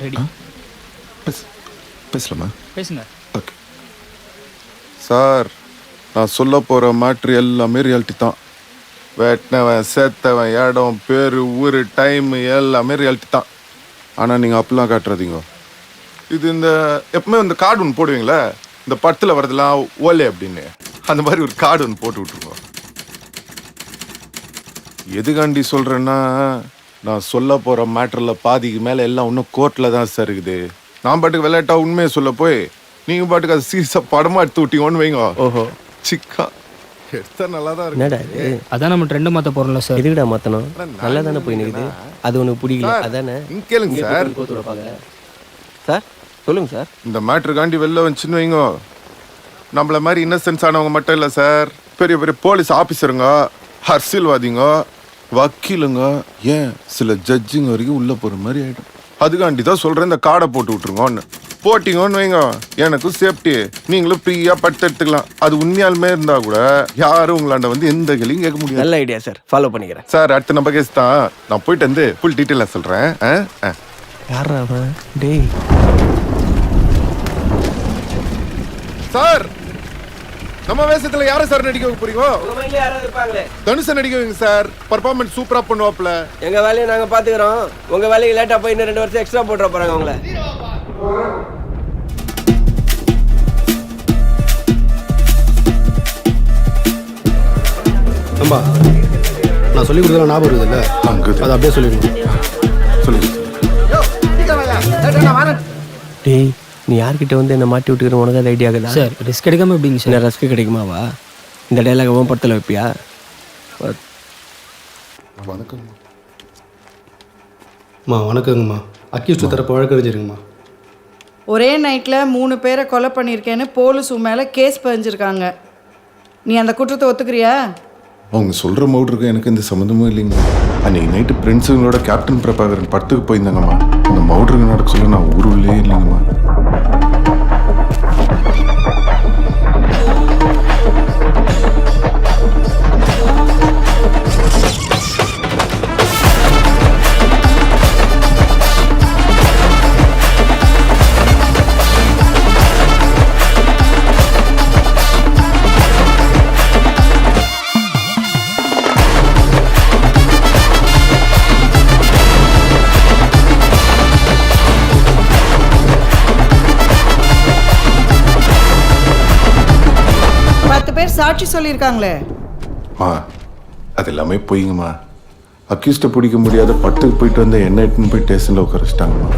Ready. பேசலாமா? பேசுங்க. Okay sir, நான் சொல்ல போகிற மேட்ரு எல்லாமே ரியாலிட்டி தான். வெட்டினவன் சேர்த்தவன் இடம் பேர் ஊர் டைம் எல்லாமே ரியாலிட்டி தான். ஆனால் நீங்கள் அப்படிலாம் காட்டுறதீங்க. இது இந்த எப்பவுமே இந்த கார்டு ஒன்று போடுவீங்களே, இந்த படத்தில் வரதெல்லாம் ஓலே அப்படின்னு, அந்த மாதிரி ஒரு கார்டு ஒன்று போட்டு விட்ருங்க. எதுக்காண்டி சொல்கிறேன்னா, நான் சொல்ல போகிற மேட்டரில் பாதிக்கு மேலே எல்லாம் இன்னும் கோர்ட்டில் தான் சார் இருக்குது. நான் பாட்டுக்கு விளையாட்டா உண்மையை சொல்ல போய் நீங்கள் பாட்டுக்கு அது சீரியஸாக படமாக எடுத்து விட்டீங்கன்னு வைங்க. ஓஹோ, சிக்கா எடுத்தா நல்லா தான் இருக்கு. அதான் நம்ம ட்ரெண்ட் மாற்ற போகிறோம்ல சார். எதுக்குடா மாற்றணும்? நல்லா தானே போய் நிற்குது. அது உனக்கு பிடிக்கல அதானே? இங்க கேளுங்க சார். சார் சொல்லுங்க சார். இந்த மேட்ருக்காண்டி வெளில வந்துச்சுன்னு வைங்க, நம்மள மாதிரி இன்னசென்ஸ் ஆனவங்க மட்டும் இல்லை சார், பெரிய பெரிய போலீஸ் ஆஃபீஸருங்க, அரசியல்வாதிங்க, வக்கீலுங்க, ஏன் சில ஜட்ஜுங்க வரைக்கும் உள்ள போற மாதிரி ஆயிடும். அதுக்காண்டி தான் சொல்றேன், இந்த கார்டை போட்டு விட்டுருங்கன்னு. போட்டிங்கன்னு வைங்க, எனக்கும் சேஃப்டி, நீங்களும் ஃப்ரீயா பட்டு எடுத்துக்கலாம். அது உண்மையாலுமே இருந்தா கூட யாரும் உங்களாண்ட வந்து எந்த கேள்வியும் கேட்க முடியாது. நல்ல ஐடியா சார், ஃபாலோ பண்ணிக்கிறேன் சார். அடுத்த நம்ம கேஸ் தான், நான் போயிட்டு வந்து ஃபுல் டீட்டெயிலாக சொல்றேன். யாரா அவன்? டேய் சார், நம்ம வேஷத்துல யாரை சார் நடிக்க வைக்க போறீங்க? தனுஷை நடிக்க வைங்க சார், பர்ஃபார்மன்ஸ் சூப்பரா பண்ணுவாப்ல. எங்க வேலையை நாங்க பாத்துக்கிறோம், உங்க வேலைக்கு லேட்டா போய் இன்னும் 2 வருஷம் எக்ஸ்ட்ரா போட்டுற போறாங்க உங்களை. அம்பா, நான் சொல்லி கொடுத்தா ஞாபகம் இருக்குது இல்லை? அது அப்படியே சொல்லிடுங்க. சொல்லுங்க. டேய், நீ யார்கிட்ட வந்து என்ன மாட்டி விட்டுக்கிற? உனக்கு அது ஐடியா இருக்குதா? சார் ரிஸ்க் எடுக்காமல் எப்படிங்க சார்? என்ன ரிஸ்க் கிடைக்குமாவா? இந்த டைலாக் உன் படத்தில் வைப்பியா? வணக்கம். அம்மா வணக்கங்கம்மா. அக்யூஸ்ட் தரப்பு வழக்கறிஞருங்கம்மா. ஒரே நைட்டில் 3 பேரை கொலை பண்ணியிருக்கேன்னு போலீஸ் உன் மேலே கேஸ் பதிஞ்சிருக்காங்க. நீ அந்த குற்றத்தை ஒத்துக்கிறியா? அவங்க சொல்கிற மவுட்ருக்கு எனக்கு எந்த சம்மந்தமும் இல்லைங்க. அன்றைக்கி நைட்டு ஃப்ரெண்ட்ஸுங்களோட கேப்டன் பிரபாகரன் படத்துக்கு போயிருந்தாங்கம்மா. அந்த மவுட்ருக்கு நடக்க சொல்ல நான் ஊருள்ளே இல்லைங்கம்மா. சாட்சி சொல்லியிருக்காங்களே. அது எல்லாமே போயிங்கம்மா. அக்யூஸ்டை பிடிக்க முடியாத பட்டுக்கு போயிட்டு வந்த என்ன எட்டுன்னு போய் ஸ்டேஷனில் உட்கார வச்சிட்டாங்கம்மா.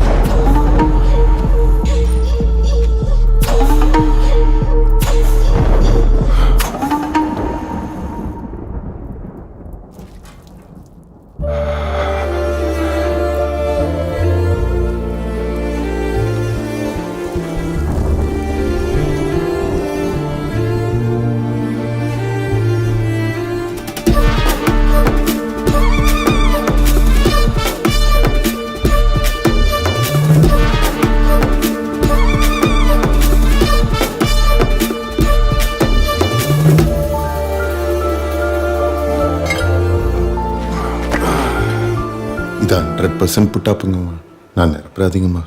இது 100% புட்டாப்புங்கம்மா. நான் நிரப்பராதிங்கம்மா.